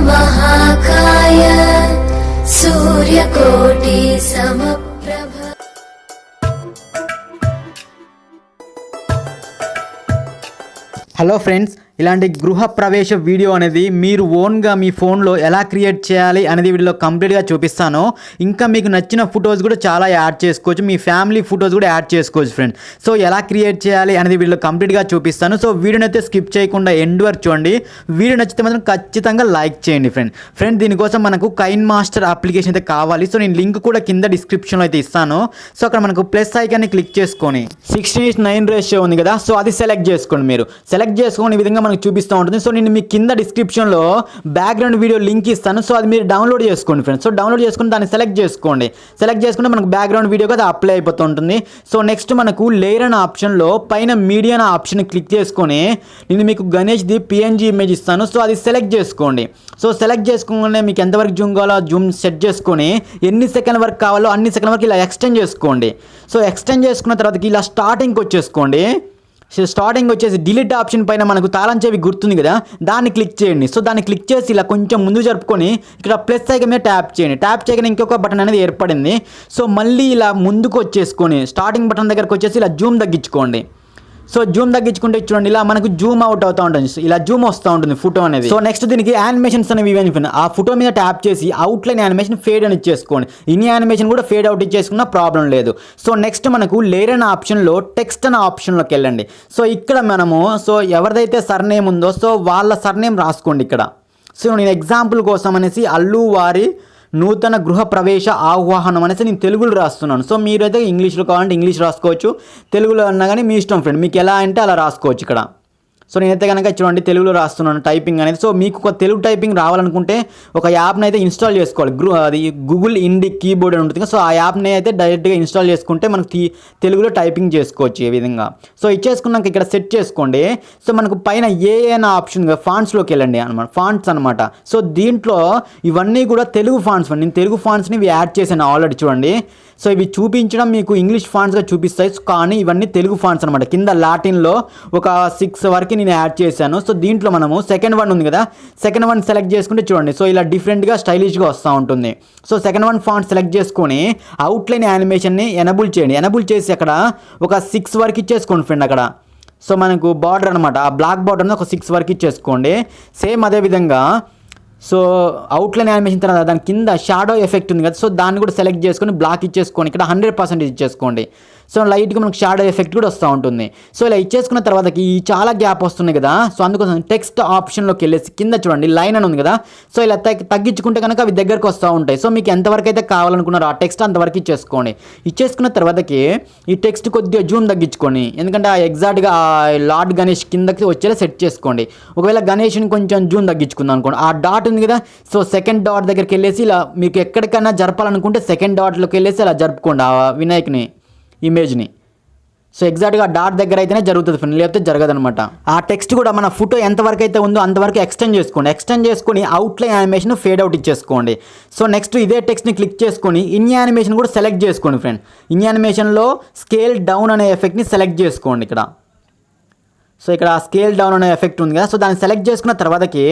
महाकाय सूर्यकोटि समप्रभ। Hello friends, ఇలాంటి గృహ ప్రవేశ వీడియో అనేది మీరు ఓన్గా మీ ఫోన్లో ఎలా క్రియేట్ చేయాలి అనేది వీడియోలో కంప్లీట్గా చూపిస్తాను. ఇంకా మీకు నచ్చిన ఫొటోస్ కూడా చాలా యాడ్ చేసుకోవచ్చు, మీ ఫ్యామిలీ ఫొటోస్ కూడా యాడ్ చేసుకోవచ్చు ఫ్రెండ్స్. సో ఎలా క్రియేట్ చేయాలి అనేది వీడియోలో కంప్లీట్గా చూపిస్తాను. సో వీడియోని అయితే స్కిప్ చేయకుండా ఎండ్ వరకు చూడండి. వీడియో నచ్చితే మాత్రం ఖచ్చితంగా లైక్ చేయండి ఫ్రెండ్. దీనికోసం మనకు కైన్మాస్టర్ అప్లికేషన్ అయితే కావాలి. సో నేను లింక్ కూడా కింద డిస్క్రిప్షన్లో అయితే ఇస్తాను. సో అక్కడ మనకు ప్లస్ ఐకాన్ని క్లిక్ చేసుకొని 16:9 రేషియో ఉంది కదా, సో అది సెలెక్ట్ చేసుకోండి. మీరు సెలెక్ట్ చేసుకొని ఈ విధంగా మనకు చూపిస్తూ ఉంటుంది. సో నేను మీకు కింద డిస్క్రిప్షన్లో బ్యాక్గ్రౌండ్ వీడియో లింక్ ఇస్తాను. సో అది మీరు డౌన్లోడ్ చేసుకోండి ఫ్రెండ్స్. సో డౌన్లోడ్ చేసుకుని దాన్ని సెలెక్ట్ చేసుకోండి. సెలెక్ట్ చేసుకుంటే మనకు బ్యాక్గ్రౌండ్ వీడియోకి అది అప్లై అయిపోతూ ఉంటుంది. సో నెక్స్ట్ మనకు లేయర్ అనే ఆప్షన్లో పైన మీడియా అనే ఆప్షన్ క్లిక్ చేసుకొని నేను మీకు గణేష్ది PNG ఇమేజ్ ఇస్తాను. సో అది సెలెక్ట్ చేసుకోండి. సో సెలెక్ట్ చేసుకోగానే మీకు ఎంతవరకు జూమ్ కావాలో జూమ్ సెట్ చేసుకొని ఎన్ని సెకండ్ వరకు కావాలో అన్ని సెకండ్ వరకు ఇలా ఎక్స్టెండ్ చేసుకోండి. సో ఎక్స్టెండ్ చేసుకున్న తర్వాత ఇలా స్టార్టింగ్కి వచ్చేసుకోండి. సో స్టార్టింగ్ వచ్చేసి డిలీట్ ఆప్షన్ పైన మనకు తాళం చెవి గుర్తుంది కదా, దాన్ని క్లిక్ చేయండి. సో దాన్ని క్లిక్ చేసి ఇలా కొంచెం ముందు జరుపుకొని ఇక్కడ ప్లస్ ఐకాన్ మీద ట్యాప్ చేయండి. ట్యాప్ చేయగానే ఇంకొక బటన్ అనేది ఏర్పడింది. సో మళ్ళీ ఇలా ముందుకు వచ్చేసుకొని స్టార్టింగ్ బటన్ దగ్గరకు వచ్చేసి ఇలా జూమ్ తగ్గించుకోండి. సో జూమ్ తగ్గించుకుంటే చూడండి ఇలా మనకు జూమ్ అవుట్ అవుతూ ఉంటుంది, ఇలా జూమ్ వస్తూ ఉంటుంది ఫోటో అనేది. సో నెక్స్ట్ దీనికి యానిమేషన్స్ అనేవి ఇవ్వండి. ఆ ఫోటో మీద ట్యాప్ చేసి అవుట్లైన్ యానిమేషన్ ఫేడ్ అని ఇచ్చేసుకోండి. ఇన్ యానిమేషన్ కూడా ఫేడ్ అవుట్ ఇచ్చేసుకున్నా ప్రాబ్లం లేదు. సో నెక్స్ట్ మనకు లేయర్ అనే ఆప్షన్లో టెక్స్ట్ అనే ఆప్షన్లోకి వెళ్ళండి. సో ఇక్కడ మనము ఎవరిదైతే సర్నేమ్ ఉందో సో వాళ్ళ సర్నేమ్ రాసుకోండి ఇక్కడ. సో నేను ఎగ్జాంపుల్ కోసం అనేసి అల్లు వారి నూతన గృహ ప్రవేశ ఆహ్వానం అనేసి నేను తెలుగులో రాస్తున్నాను. సో మీరైతే ఇంగ్లీష్లో కావాలంటే ఇంగ్లీష్ రాసుకోవచ్చు, తెలుగులో అన్నా కానీ మీ ఇష్టం ఫ్రెండ్, మీకు ఎలా అంటే అలా రాసుకోవచ్చు ఇక్కడ. సో నేనైతే కనుక చూడండి తెలుగులో రాస్తున్నాను టైపింగ్ అనేది. సో మీకు ఒక తెలుగు టైపింగ్ రావాలనుకుంటే ఒక యాప్ని అయితే ఇన్స్టాల్ చేసుకోవాలి. అది గూగుల్ ఇండి కీబోర్డ్ అని ఉంటుంది. సో ఆ యాప్ని అయితే డైరెక్ట్గా ఇన్స్టాల్ చేసుకుంటే మనకు తెలుగులో టైపింగ్ చేసుకోవచ్చు ఈ విధంగా. సో ఇచ్చేసుకున్నాక ఇక్కడ సెట్ చేసుకోండి. సో మనకు పైన ఏఎన్ ఆప్షన్ ఫాంట్స్లోకి వెళ్ళండి అనమాట, ఫాంట్స్ అనమాట. సో దీంట్లో ఇవన్నీ కూడా తెలుగు ఫాంట్స్. నేను తెలుగు ఫాంట్స్ని యాడ్ చేశాను ఆల్రెడీ చూడండి. సో ఇవి చూపించడం మీకు ఇంగ్లీష్ ఫాంట్స్గా చూపిస్తాయి, కానీ ఇవన్నీ తెలుగు ఫాంట్స్ అనమాట. కింద లాటిన్లో ఒక 6 వరకు నేను యాడ్ చేశాను. సో దీంట్లో మనము సెకండ్ వన్ ఉంది కదా, సెకండ్ వన్ సెలెక్ట్ చేసుకుంటే చూడండి సో ఇలా డిఫరెంట్గా స్టైలిష్గా వస్తూ ఉంటుంది. So second one font select చేసుకొని అవుట్లైన్ యానిమేషన్ని ఎనబుల్ చేయండి. ఎనబుల్ చేసి అక్కడ ఒక 6 వరకు ఇచ్చేసుకోండి ఫ్రెండ్ అక్కడ. సో మనకు బార్డర్ అనమాట, ఆ బ్లాక్ బార్డర్ ఒక 6 వరకు ఇచ్చేసుకోండి. సేమ్ అదేవిధంగా సో అవుట్లైన్ యానిమేషన్ తర్వాత దాని కింద షాడో ఎఫెక్ట్ ఉంది కదా, సో దాన్ని కూడా సెలెక్ట్ చేసుకొని బ్లాక్ ఇచ్చేసుకొని ఇక్కడ 100% ఇచ్చేసుకోండి. సో లైట్గా మనకు షాడో ఎఫెక్ట్ కూడా వస్తూ ఉంటుంది. సో ఇలా ఇచ్చేసుకున్న తర్వాతకి చాలా గ్యాప్ వస్తుంది కదా, సో అందుకోసం టెక్స్ట్ ఆప్షన్లోకి వెళ్ళేసి కింద చూడండి లైన్ అని ఉంది కదా, సో ఇలా తగ్గించుకుంటే కనుక అవి దగ్గరకు వస్తూ ఉంటాయి. సో మీకు ఎంతవరకు అయితే కావాలనుకున్నారో ఆ టెక్స్ట్ అంతవరకు ఇచ్చేసుకోండి. ఇచ్చేసుకున్న తర్వాతకి ఈ టెక్స్ట్ కొద్దిగా జూమ్ తగ్గించుకొని, ఎందుకంటే ఆ ఎగ్జాక్ట్గా ఆ లార్డ్ గణేష్ కిందకి వచ్చేలా సెట్ చేసుకోండి. ఒకవేళ గణేష్ని కొంచెం జూమ్ తగ్గించుకుందాం అనుకోండి, ఆ డాట్ ఉంది కదా, సో సెకండ్ డాట్ దగ్గరికి వెళ్ళేసి ఇలా మీకు ఎక్కడికైనా జరపాలనుకుంటే సెకండ్ డాట్లోకి వెళ్ళేసి అలా జరుపుకోండి ఆ వినాయకుని ఇమేజ్ని. సో ఎగ్జాక్ట్గా డాట్ దగ్గర అయితేనే జరుగుతుంది ఫ్రెండ్, లేకపోతే జరగదు అనమాట. ఆ టెక్స్ట్ కూడా మన ఫోటో ఎంతవరకు అయితే ఉందో అంతవరకు ఎక్స్టెండ్ చేసుకోండి. ఎక్స్టెండ్ చేసుకొని అవుట్లైన్ యానిమేషన్ ఫేడ్ అవుట్ ఇచ్చేసుకోండి. సో నెక్స్ట్ ఇదే టెక్స్ట్ని క్లిక్ చేసుకొని ఇన్ యానిమేషన్ కూడా సెలెక్ట్ చేసుకోండి ఫ్రెండ్. ఇన్ యానిమేషన్లో స్కేల్ డౌన్ అనే ఎఫెక్ట్ని సెలెక్ట్ చేసుకోండి ఇక్కడ. సో ఇక్కడ స్కేల్ డౌన్ అనే ఎఫెక్ట్ ఉంది కదా, సో దాన్ని సెలెక్ట్ చేసుకున్న తర్వాతకి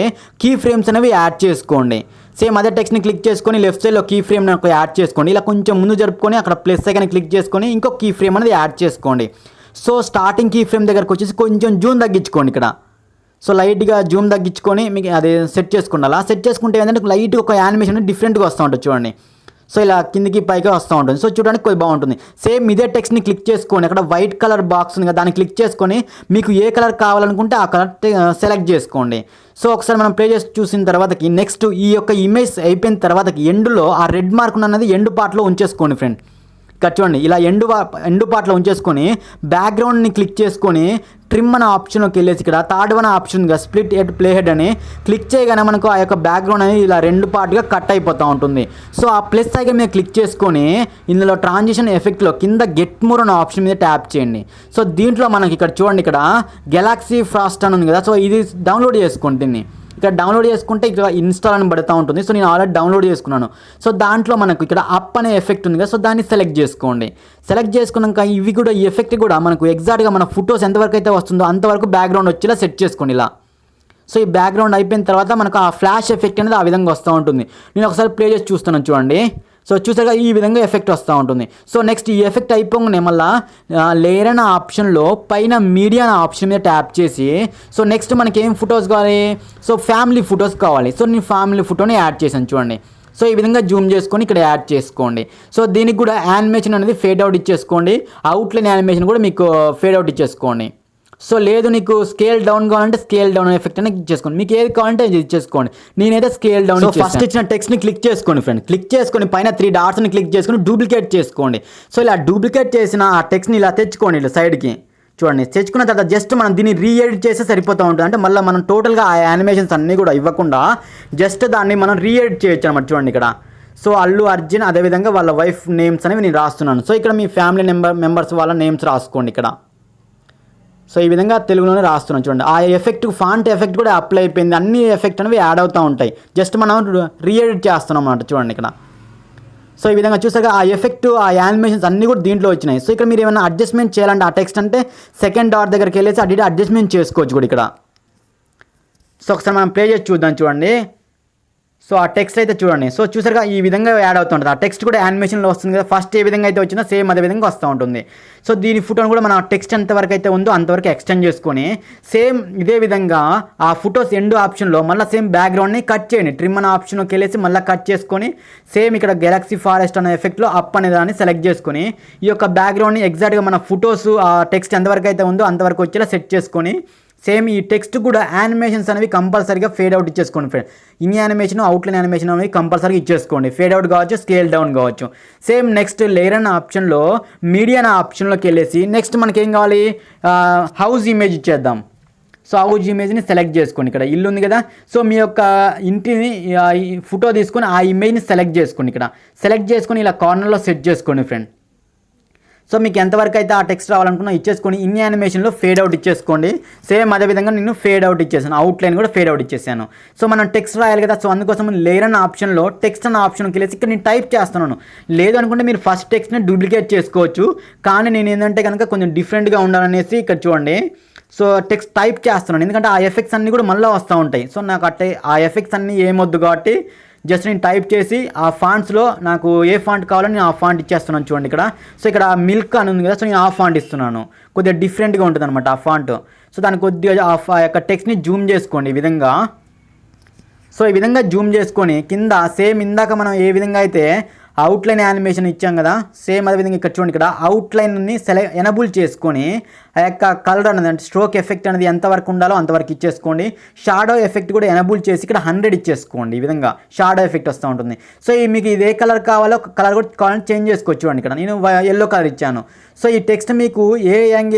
కీ ఫ్రేమ్స్ అనేవి యాడ్ చేసుకోండి. సేమ్ అదే టెక్స్ట్ని క్లిక్ చేసుకొని లెఫ్ట్ సైడ్లో కీ ఫ్రేమ్ యాడ్ చేసుకోండి. ఇలా కొంచెం ముందు జరుపుకొని అక్కడ ప్లస్ ఐకాన్ క్లిక్ చేసుకొని ఇంకో కీ ఫ్రేమ్ అనేది యాడ్ చేసుకోండి. సో స్టార్టింగ్ కీ ఫ్రేమ్ దగ్గరకు వచ్చేసి కొంచెం జూమ్ తగ్గించుకోండి ఇక్కడ. సో లైట్గా జూమ్ తగ్గించుకొని మీకు అది సెట్ చేసుకోండి. అలా సెట్ చేసుకుంటే ఏంటంటే లైట్గా ఒక యానిమేషన్ డిఫరెంట్గా వస్తూ ఉంటుంది చూడండి. సో ఇలా కిందికి పైకి వస్తూ ఉంటుంది. సో చూడడానికి కొద్దిగా బాగుంటుంది. సేమ్ ఇదే టెక్స్ట్ని క్లిక్ చేసుకొని అక్కడ వైట్ కలర్ బాక్స్ ఉంది కదా, దాన్ని క్లిక్ చేసుకొని మీకు ఏ కలర్ కావాలనుకుంటే ఆ కలర్ సెలెక్ట్ చేసుకోండి. సో ఒకసారి మనం ప్లే చేసి చూసిన తర్వాతకి నెక్స్ట్ ఈ యొక్క ఇమేజ్ అయిపోయిన తర్వాతకి ఎండ్లో ఆ రెడ్ మార్క్ అన్నది ఎండ్ పార్ట్లో ఉంచేసుకోండి ఫ్రెండ్. ఇక్కడ చూడండి ఇలా ఎండు పార్ట్లో ఉంచేసుకొని బ్యాక్గ్రౌండ్ని క్లిక్ చేసుకొని ట్రిమ్ అనే ఆప్షన్లోకి వెళ్ళేసి ఇక్కడ థర్డ్ వన్ ఆప్షన్గా స్ప్లిట్ హెడ్ ప్లే హెడ్ అని క్లిక్ చేయగానే మనకు ఆ యొక్క బ్యాక్గ్రౌండ్ అనేది ఇలా 2 పార్ట్గా కట్ అయిపోతూ ఉంటుంది. సో ఆ ప్లస్ ఐకాన్ మీద క్లిక్ చేసుకొని ఇందులో ట్రాన్సిషన్ ఎఫెక్ట్లో కింద గెట్ మోర్ అనే ఆప్షన్ మీద ట్యాప్ చేయండి. సో దీంట్లో మనకి ఇక్కడ చూడండి ఇక్కడ గెలాక్సీ ఫ్రాస్ట్ అని ఉంది కదా, సో ఇది డౌన్లోడ్ చేసుకోండి. దీన్ని ఇక్కడ డౌన్లోడ్ చేసుకుంటే ఇక్కడ ఇన్స్టాల్ అని పడుతూ ఉంటుంది. సో నేను ఆల్రెడీ డౌన్లోడ్ చేసుకున్నాను. సో దాంట్లో మనకు ఇక్కడ అప్ అనే ఎఫెక్ట్ ఉంది కదా, సో దాన్ని సెలెక్ట్ చేసుకోండి. సెలెక్ట్ చేసుకున్నాక ఇవి కూడా ఈ ఎఫెక్ట్ కూడా మనకు ఎగ్జాక్ట్గా మన ఫొటోస్ ఎంతవరకు అయితే వస్తుందో అంతవరకు బ్యాక్గ్రౌండ్ వచ్చేలా సెట్ చేసుకోండి ఇలా. సో ఈ బ్యాక్గ్రౌండ్ అయిపోయిన తర్వాత మనకు ఆ ఫ్లాష్ ఎఫెక్ట్ అనేది ఆ విధంగా వస్తూ ఉంటుంది. నేను ఒకసారి ప్లే చేసి చూస్తున్నాను చూడండి. సో చూసాక ఈ విధంగా ఎఫెక్ట్ వస్తూ ఉంటుంది. సో నెక్స్ట్ ఈ ఎఫెక్ట్ అయిపోగానే మళ్ళీ లేయర్ అనే ఆప్షన్లో పైన మీడియా అనే ఆప్షన్ మీద ట్యాప్ చేసి సో నెక్స్ట్ మనకి ఏం ఫొటోస్ కావాలి, సో ఫ్యామిలీ ఫొటోస్ కావాలి. సో నేను ఫ్యామిలీ ఫోటోని యాడ్ చేశాను చూడండి. సో ఈ విధంగా జూమ్ చేసుకొని ఇక్కడ యాడ్ చేసుకోండి. సో దీనికి కూడా యానిమేషన్ అనేది ఫేడ్ అవుట్ ఇచ్చేసుకోండి. అవుట్లైన్ యానిమేషన్ కూడా మీకు ఫేడ్ అవుట్ ఇచ్చేసుకోండి. సో లేదు నీకు స్కేల్ డౌన్ కావాలంటే స్కేల్ డౌన్ ఎఫెక్ట్ అనేది ఇచ్చేసుకోండి. మీకు ఏది కావాలంటే అది ఇచ్చేసుకోండి. నేనైతే స్కేల్ డౌన్ ఫస్ట్ ఇచ్చిన టెక్స్ట్ని క్లిక్ చేసుకోండి ఫ్రెండ్. క్లిక్ చేసుకొని పైన 3 డాట్స్ని క్లిక్ చేసుకొని డూప్లికేట్ చేసుకోండి. సో ఇలా డూప్లికేట్ చేసిన ఆ టెక్స్ట్ని ఇలా తెచ్చుకోండి ఇలా సైడ్కి చూడండి. తెచ్చుకున్న తర్వాత జస్ట్ మనం దీన్ని రీఎడిట్ చేస్తే సరిపోతూ ఉంటుంది. అంటే మళ్ళీ మనం టోటల్గా ఆ యానిమేషన్స్ అన్నీ కూడా ఇవ్వకుండా జస్ట్ దాన్ని మనం రీఎడిట్ చేయొచ్చు అనమాట. చూడండి ఇక్కడ సో అల్లు అర్జున్ అదేవిధంగా వాళ్ళ వైఫ్ నేమ్స్ అనేవి నేను రాస్తున్నాను. సో ఇక్కడ మీ ఫ్యామిలీ మెంబర్స్ వాళ్ళ నేమ్స్ రాసుకోండి ఇక్కడ. సో ఈ విధంగా తెలుగులోనే రాస్తున్నాను చూడండి. ఆ ఎఫెక్ట్ ఫాంట్ ఎఫెక్ట్ కూడా అప్లై అయిపోయింది. అన్ని ఎఫెక్ట్ అనేవి యాడ్ అవుతూ ఉంటాయి. జస్ట్ మనం రీఎడిట్ చేస్తున్నాం అన్నమాట చూడండి ఇక్కడ. సో ఈ విధంగా చూసాక ఆ ఎఫెక్ట్ ఆ యానిమేషన్స్ అన్నీ కూడా దీంట్లో వచ్చినాయి. సో ఇక్కడ మీరు ఏమైనా అడ్జస్ట్మెంట్ చేయాలంటే ఆ టెక్స్ట్ అంటే సెకండ్ డాట్ దగ్గరికి వెళ్ళేసి అడ్జస్ట్మెంట్ చేసుకోవచ్చు కూడా ఇక్కడ. సో ఒకసారి మనం ప్లే చేసి చూద్దాం చూడండి. సో ఆ టెక్స్ట్ అయితే చూడండి. సో చూసారుగా ఈ విధంగా యాడ్ అవుతుంటుంది. ఆ టెక్స్ట్ కూడా యానిమేషన్లో వస్తుంది కదా. ఫస్ట్ ఏ విధంగా అయితే వచ్చిందో సేమ్ అదే విధంగా వస్తూ ఉంటుంది. సో దీని ఫోటోని కూడా మనం టెక్స్ట్ ఎంతవరకు అయితే ఉందో అంతవరకు ఎక్స్టెండ్ చేసుకొని సేమ్ ఇదే విధంగా ఆ ఫొటోస్ ఎండ్ ఆప్షన్లో మళ్ళీ సేమ్ బ్యాక్గ్రౌండ్ని కట్ చేయండి. ట్రిమ్ అనే ఆప్షన్కి వెళ్ళేసి మళ్ళీ కట్ చేసుకొని సేమ్ ఇక్కడ గెలాక్సీ ఫారెస్ట్ అనే ఎఫెక్ట్లో అప్ అనే దాన్ని సెలెక్ట్ చేసుకొని ఈ యొక్క బ్యాక్గ్రౌండ్ని ఎగ్జాక్ట్గా మన ఫొటోస్ ఆ టెక్స్ట్ ఎంతవరకు అయితే ఉందో అంతవరకు వచ్చేలా సెట్ చేసుకొని సేమ్ ఈ టెక్స్ట్ కూడా యానిమేషన్స్ అనేవి కంపల్సరీగా ఫేడ్ అవుట్ ఇచ్చేసుకోండి friend. In animation outline animation అనేవి కంపల్సరీగా ఇచ్చేసుకోండి. ఫేడ్ అవుట్ కావచ్చు, స్కేల్ డౌన్ కావచ్చు. సేమ్ నెక్స్ట్ లేయర్ అనే ఆప్షన్లో మీడియా అనే ఆప్షన్లోకి వెళ్ళేసి నెక్స్ట్ మనకి ఏం కావాలి, హౌస్ ఇమేజ్ ఇచ్చేద్దాం. సో హౌస్ ఇమేజ్ని సెలెక్ట్ చేసుకోండి. ఇక్కడ ఇల్లు ఉంది కదా. సో మీ యొక్క ఇంటిని ఫోటో తీసుకొని ఆ ఇమేజ్ని సెలెక్ట్ చేసుకోండి. ఇక్కడ సెలెక్ట్ చేసుకొని ఇలా కార్నర్లో సెట్ చేసుకోండి ఫ్రెండ్. సో మీకు ఎంతవరకు అయితే ఆ టెక్స్ట్ రావాలనుకున్నా ఇచ్చేసుకొని ఇన్ యానిమేషన్లో ఫేడ్ అవుట్ ఇచ్చేసుకోండి. సేమ్ అదేవిధంగా నేను ఫేడ్ అవుట్ ఇచ్చేసాను. అవుట్లైన్ కూడా ఫేడ్ అవుట్ ఇచ్చేసాను. సో మనం టెక్స్ట్ రాయాలి కదా. సో అందుకోసం లేయర్ అన్న ఆప్షన్లో టెక్స్ట్ అన్న ఆప్షన్కి వెళ్ళేసి ఇక్కడ నేను టైప్ చేస్తున్నాను. లేదు అనుకుంటే మీరు ఫస్ట్ టెక్స్ట్ని డూప్లికేట్ చేసుకోవచ్చు. కానీ నేను ఏంటంటే కనుక కొంచెం డిఫరెంట్గా ఉండాలనేసి ఇక్కడ చూడండి. సో టెక్స్ట్ టైప్ చేస్తున్నాను. ఎందుకంటే ఆ ఎఫెక్ట్స్ అన్నీ కూడా మళ్ళీ వస్తూ ఉంటాయి. సో నాకు ఆ ఎఫెక్ట్స్ అన్నీ ఏమొద్దు కాబట్టి జస్ట్ నేను టైప్ చేసి ఆ ఫాంట్స్లో నాకు ఏ ఫాంట్ కావాలో నేను ఆ ఫాంట్ ఇచ్చేస్తున్నాను చూడండి ఇక్కడ. సో ఇక్కడ మిల్క్ అని ఉంది కదా. సో నేను ఆ ఫాంట్ ఇస్తున్నాను. కొద్దిగా డిఫరెంట్గా ఉంటుంది అనమాట ఆ ఫాంట్. సో దాన్ని కొద్దిగా ఆ యొక్క టెక్స్ట్ని జూమ్ చేసుకోండి ఈ విధంగా. సో ఈ విధంగా జూమ్ చేసుకొని కింద సేమ్ ఇందాక మనం ఏ విధంగా అయితే అవుట్లైన్ యానిమేషన్ ఇచ్చాం కదా. సేమ్ అదేవిధంగా ఇక్కడ చూడండి. ఇక్కడ అవుట్లైన్ని ఎనబుల్ చేసుకొని ఆ యొక్క కలర్ అనేది అంటే స్ట్రోక్ ఎఫెక్ట్ అనేది ఎంతవరకు ఉండాలో అంతవరకు ఇచ్చేసుకోండి. షాడో ఎఫెక్ట్ కూడా ఎనబుల్ చేసి ఇక్కడ 100 ఇచ్చేసుకోండి. ఈ విధంగా షాడో ఎఫెక్ట్ వస్తూ ఉంటుంది. సో మీకు ఇది ఏ కలర్ కావాలో కలర్ కూడా కావాలని చేంజ్ చేసుకోవచ్చు. చూడండి ఇక్కడ నేను ఎల్లో కలర్ ఇచ్చాను. సో ఈ టెక్స్ట్ మీకు ఏ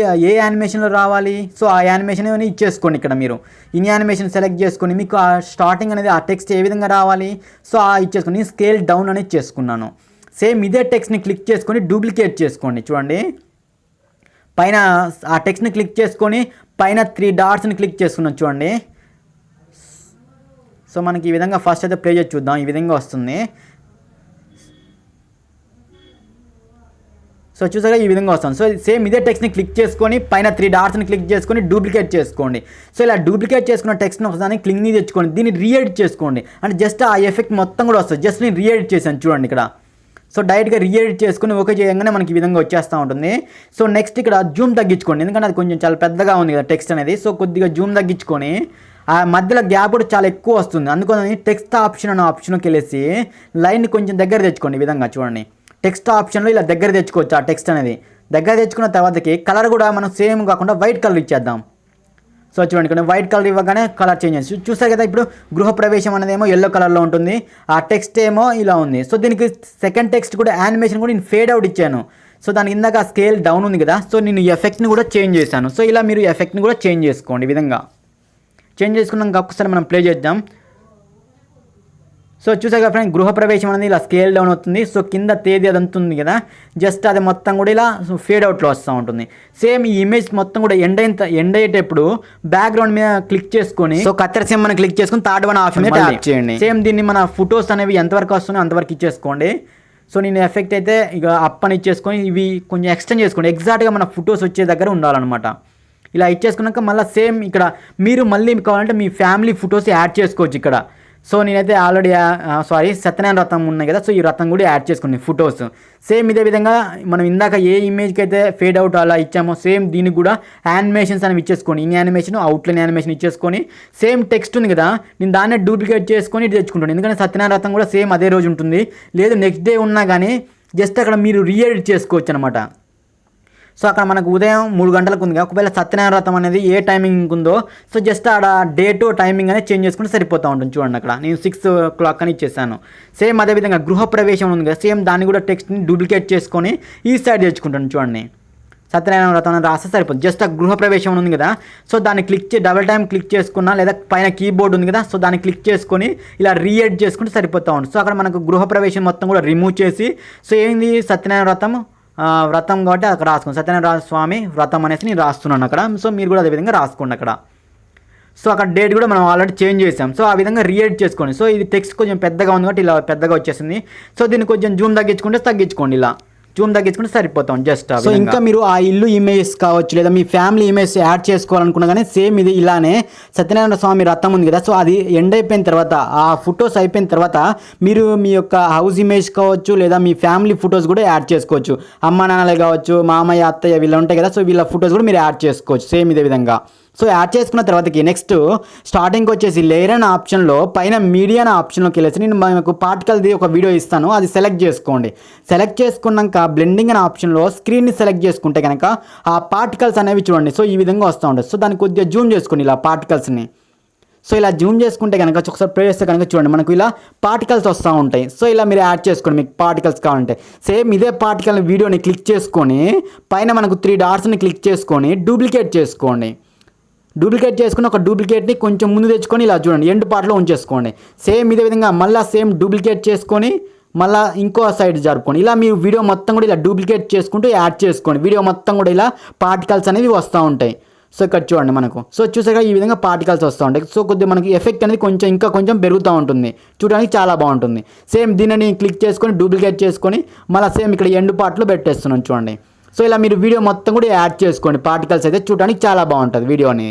యానిమేషన్లో రావాలి సో ఆ యానిమేషన్ అని ఇచ్చేసుకోండి. ఇక్కడ మీరు ఇన్ యానిమేషన్ సెలెక్ట్ చేసుకొని మీకు ఆ స్టార్టింగ్ అనేది ఆ టెక్స్ట్ ఏ విధంగా రావాలి సో ఆ ఇచ్చేసుకొని నేను స్కేల్ డౌన్ అనేది చేసుకున్నాను. సేమ్ ఇదే టెక్స్ట్ని క్లిక్ చేసుకొని డూప్లికేట్ చేసుకోండి. చూడండి పైన ఆ టెక్స్ట్ని క్లిక్ చేసుకొని పైన 3 డాట్స్ని క్లిక్ చేసుకున్నాం చూడండి. సో మనకి ఈ విధంగా ఫస్ట్ అయితే ప్లే చేసి చూద్దాం. ఈ విధంగా వస్తుంది. సో చూసారా ఈ విధంగా వస్తుంది. సో సేమ్ ఇదే టెక్స్ట్ని క్లిక్ చేసుకొని పైన 3 డాట్స్ని క్లిక్ చేసుకొని డూప్లికేట్ చేసుకోండి. సో ఇలా డూప్లికేట్ చేసుకున్న టెక్స్ట్ని ఒకసారి క్లిక్ని తెచ్చుకోండి. దీన్ని రీఎడిట్ చేసుకోండి. అంటే జస్ట్ ఆ ఎఫెక్ట్ మొత్తం కూడా వస్తుంది. జస్ట్ నేను రీఎడిట్ చేశాను చూడండి ఇక్కడ. సో డైరెక్ట్గా రీఎడిట్ చేసుకుని ఓకే చేయగానే మనకి ఈ విధంగా వచ్చేస్తూ ఉంటుంది. సో నెక్స్ట్ ఇక్కడ జూమ్ తగ్గించుకోండి. ఎందుకంటే అది కొంచెం చాలా పెద్దగా ఉంది కదా టెక్స్ట్ అనేది. సో కొద్దిగా జూమ్ తగ్గించుకొని ఆ మధ్యలో గ్యాప్ కూడా చాలా ఎక్కువ వస్తుంది. అందుకని టెక్స్ట్ ఆప్షన్ అనే ఆప్షన్కి వెళ్ళేసి లైన్ని కొంచెం దగ్గర తెచ్చుకోండి. ఈ విధంగా చూడండి. టెక్స్ట్ ఆప్షన్లో ఇలా దగ్గర తెచ్చుకోవచ్చు. ఆ టెక్స్ట్ అనేది దగ్గర తెచ్చుకున్న తర్వాతకి కలర్ కూడా మనం సేమ్ కాకుండా వైట్ కలర్ ఇచ్చేద్దాం. సో చూడండి ఇక్కడ వైట్ కలర్ ఇవ్వగానే కలర్ చేంజ్ చేసి చూసారు కదా. ఇప్పుడు గృహప్రవేశం అనేది ఏమో ఎల్లో కలర్లో ఉంటుంది. ఆ టెక్స్ట్ ఏమో ఇలా ఉంది. సో దీనికి సెకండ్ టెక్స్ట్ కూడా యానిమేషన్ కూడా నేను ఫేడ్ అవుట్ ఇచ్చాను. సో దానికి ఇందాక స్కేల్ డౌన్ ఉంది కదా. సో నేను ఎఫెక్ట్ని కూడా చేంజ్ చేశాను. సో ఇలా మీరు ఎఫెక్ట్ని కూడా చేంజ్ చేసుకోండి. ఈ విధంగా చేంజ్ చేసుకున్నాక ఒకసారి మనం ప్లే చేద్దాం. సో చూసాక ఫ్రెండ్ గృహప్రవేశం అనేది ఇలా స్కేల్ డౌన్ అవుతుంది. సో కింద తేదీ అది ఉంటుంది కదా. జస్ట్ అది మొత్తం కూడా ఇలా ఫేడ్ అవుట్లో వస్తూ ఉంటుంది. సేమ్ ఈ ఇమేజ్ మొత్తం కూడా ఎండ్ అయ్యేటప్పుడు బ్యాక్గ్రౌండ్ మీద క్లిక్ చేసుకొని సో కత్తెర సింబల్ని క్లిక్ చేసుకొని థర్డ్ వన్ ఆప్షన్ మీద ట్యాప్ చేయండి. సేమ్ దీన్ని మన ఫొటోస్ అనేవి ఎంతవరకు వస్తున్నాయో అంతవరకు ఇచ్చేసుకోండి. సో నేను ఎఫెక్ట్ అయితే ఇక అప్ అని ఇచ్చేసుకొని ఇవి కొంచెం ఎక్స్టెండ్ చేసుకోండి. ఎగ్జాక్ట్గా మన ఫొటోస్ వచ్చే దగ్గర ఉండాలన్నమాట. ఇలా ఇచ్చేసుకున్నాక మళ్ళీ సేమ్ ఇక్కడ మీరు మళ్ళీ కావాలంటే మీ ఫ్యామిలీ ఫొటోస్ యాడ్ చేసుకోవచ్చు ఇక్కడ. సో నేనైతే ఆల్రెడీ సత్యనారాయణ వ్రతం ఉన్నాయి కదా, సో ఈ వ్రతం కూడా యాడ్ చేసుకున్నాను ఫొటోస్. సేమ్ ఇదే విధంగా మనం ఇందాక ఏ ఇమేజ్కి అయితే ఫేడ్ అవుట్ అలా ఇచ్చామో సేమ్ దీనికి కూడా యానిమేషన్స్ అనేవి ఇచ్చేసుకొని, ఇన్ యానిమేషన్ అవుట్లైన్ యానిమేషన్ ఇచ్చేసుకొని సేమ్ టెక్స్ట్ ఉంది కదా నేను దాన్నే డూప్లికేట్ చేసుకొని ఇది తెచ్చుకుంటాను. ఎందుకంటే సత్యనారాయణ వ్రతం కూడా సేమ్ అదే రోజు ఉంటుంది, లేదు నెక్స్ట్ డే ఉన్నా కానీ జస్ట్ అక్కడ మీరు రీఎడిట్ చేసుకోవచ్చు అనమాట. సో అక్కడ మనకు ఉదయం 3 గంటలకు ఉంది, ఒకవేళ సత్యనారాయణ వ్రతం అనేది ఏ టైమింగ్ ఉందో సో జస్ట్ ఆడ డేటు టైమింగ్ అనేది చేంజ్ చేసుకుంటే సరిపోతూ ఉంటుంది. చూడండి అక్కడ నేను 6 o'clock అని ఇచ్చేసాను. సేమ్ అదేవిధంగా గృహప్రవేశం ఉంది కదా, సేమ్ దాన్ని కూడా టెక్స్ట్ని డూప్లికేట్ చేసుకొని ఈ సైడ్ తెచ్చుకుంటాను. చూడండి సత్యనారాయణ వ్రతం అని రాస్తే సరిపోతుంది. జస్ట్ ఆ గృహప్రవేశం ఉంది కదా, సో దాన్ని డబుల్ టైం క్లిక్ చేసుకున్నా, లేదా పైన కీబోర్డ్ ఉంది కదా, సో దాన్ని క్లిక్ చేసుకొని ఇలా రీఎడ్ చేసుకుంటే సరిపోతూ ఉంటుంది. సో అక్కడ మనకు గృహప్రవేశం మొత్తం కూడా రిమూవ్ చేసి సో ఏంది సత్యనారాయణ వ్రతం కాబట్టి అక్కడ రాసుకోండి, సత్యనారాయణ స్వామి వ్రతం అనేసి నేను రాస్తున్నాను అక్కడ. సో మీరు కూడా అదేవిధంగా రాసుకోండి అక్కడ. సో అక్కడ డేట్ కూడా మనం ఆల్రెడీ చేంజ్ చేసాం. సో ఆ విధంగా రీఎడ్ చేసుకోండి. సో ఇది టెక్స్ట్ కొంచెం పెద్దగా ఉంది కాబట్టి ఇలా పెద్దగా వచ్చేసింది. సో దీన్ని కొంచెం జూమ్ తగ్గించుకోండి, ఇలా జూమ్ తగ్గించుకుంటే సరిపోతాం జస్ట్. సో ఇంకా మీరు ఆ ఇల్లు ఇమేజ్ కావచ్చు, లేదా మీ ఫ్యామిలీ ఇమేజ్ యాడ్ చేసుకోవాలనుకున్నా కానీ సేమ్ ఇది ఇలానే సత్యనారాయణ స్వామి వ్రతం ఉంది కదా, సో అది ఎండ్ అయిపోయిన తర్వాత ఆ ఫొటోస్ అయిపోయిన తర్వాత మీరు మీ యొక్క హౌస్ ఇమేజ్ కావచ్చు, లేదా మీ ఫ్యామిలీ ఫొటోస్ కూడా యాడ్ చేసుకోవచ్చు. అమ్మ నాన్నలే కావచ్చు, మామయ్య అత్తయ్య వీళ్ళు ఉంటాయి కదా, సో వీళ్ళ ఫొటోస్ కూడా మీరు యాడ్ చేసుకోవచ్చు సేమ్ ఇదే విధంగా. సో యాడ్ చేసుకున్న తర్వాతకి నెక్స్ట్ స్టార్టింగ్కి వచ్చేసి లేయర్ అనే ఆప్షన్లో పైన మీడియా అనే ఆప్షన్లోకి వెళ్ళేసి నేను మీకు పార్టికల్ది ఒక వీడియో ఇస్తాను, అది సెలెక్ట్ చేసుకోండి. సెలెక్ట్ చేసుకున్నాక బ్లెండింగ్ అనే ఆప్షన్లో స్క్రీన్ని సెలెక్ట్ చేసుకుంటే కనుక ఆ పార్టికల్స్ అనేవి చూడండి. సో ఈ విధంగా వస్తూ ఉంటుంది. సో దాన్ని కొద్దిగా జూమ్ చేసుకోండి ఇలా పార్టికల్స్ని. సో ఇలా జూమ్ చేసుకుంటే కనుక ఒకసారి ప్లే చేస్తే కనుక చూడండి మనకు ఇలా పార్టికల్స్ వస్తూ ఉంటాయి. సో ఇలా మీరు యాడ్ చేసుకోండి మీకు పార్టికల్స్ కావాలంటే. సేమ్ ఇదే పార్టికల్ వీడియోని క్లిక్ చేసుకొని పైన మనకు 3 డాట్స్ని క్లిక్ చేసుకొని డూప్లికేట్ చేసుకోండి. డూప్లికేట్ చేసుకుని ఒక డూప్లికేట్ని కొంచెం ముందు తెచ్చుకొని ఇలా చూడండి ఎండ్ పార్ట్లో ఉంచేసుకోండి. సేమ్ ఇదే విధంగా మళ్ళీ సేమ్ డూప్లికేట్ చేసుకొని మళ్ళీ ఇంకో సైడ్ జరుపుకోండి. ఇలా మీరు వీడియో మొత్తం కూడా ఇలా డూప్లికేట్ చేసుకుంటూ యాడ్ చేసుకోండి. వీడియో మొత్తం కూడా ఇలా పార్టికల్స్ అనేవి వస్తూ ఉంటాయి. సో ఇక్కడ చూడండి మనకు సో చూసాక ఈ విధంగా పార్టికల్స్ వస్తూ ఉంటాయి. సో కొద్దిగా మనకి ఎఫెక్ట్ అనేది కొంచెం పెరుగుతూ ఉంటుంది, చూడడానికి చాలా బాగుంటుంది. సేమ్ దీనిని క్లిక్ చేసుకొని డూప్లికేట్ చేసుకొని మళ్ళీ సేమ్ ఇక్కడ ఎండ్ పార్ట్లో పెట్టేస్తున్నాను చూడండి. సో ఇలా మీరు వీడియో మొత్తం కూడా యాడ్ చేసుకోండి. పార్టికల్స్ అయితే చూడడానికి చాలా బాగుంటుంది వీడియోని.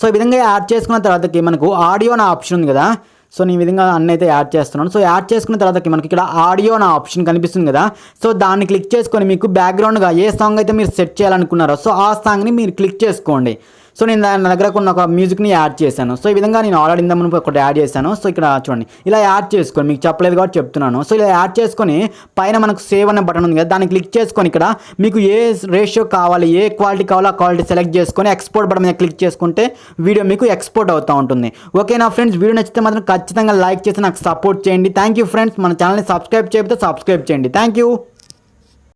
సో ఈ విధంగా యాడ్ చేసుకున్న తర్వాతకి మనకు ఆడియో అనే ఆప్షన్ ఉంది కదా, సో నేను ఈ విధంగా అన్నీ అయితే యాడ్ చేస్తున్నాను. సో యాడ్ చేసుకున్న తర్వాతకి మనకి ఇక్కడ ఆడియో అనే ఆప్షన్ కనిపిస్తుంది కదా, సో దాన్ని క్లిక్ చేసుకొని మీకు బ్యాక్గ్రౌండ్గా ఏ సాంగ్ అయితే మీరు సెట్ చేయాలనుకున్నారో సో ఆ సాంగ్ని మీరు క్లిక్ చేసుకోండి. సో నేను నా దగ్గర ఉన్న ఒక మ్యూజిక్ని యాడ్ చేశాను. సో ఈ విధంగా నేను ఆల్రెడీ ఇంత మునుపు ఒకటి యాడ్ చేశాను. సో ఇక్కడ చూడండి ఇలా యాడ్ చేసుకొని, మీకు చెప్పలేదు కాబట్టి చెప్తున్నాను. సో ఇలా యాడ్ చేసుకొని పైన మనకు సేవ్ అనే బటన్ ఉంది కదా, దాన్ని క్లిక్ చేసుకొని ఇక్కడ మీకు ఏ రేషియో కావాలి, ఏ క్వాలిటీ కావాలో ఆ క్వాలిటీ సెలెక్ట్ చేసుకొని ఎక్స్పోర్ట్ బటన్ మీద క్లిక్ చేసుకుంటే వీడియో మీకు ఎక్స్పోర్ట్ అవుతూ ఉంటుంది. ఓకేనా ఫ్రెండ్స్, వీడియో నచ్చితే మాత్రం ఖచ్చితంగా లైక్ చేసి నాకు సపోర్ట్ చేయండి. Thank you friends. మన ఛానల్ని సబ్స్క్రైబ్ చేయకపోతే సబ్స్క్రైబ్ చేయండి. Thank you.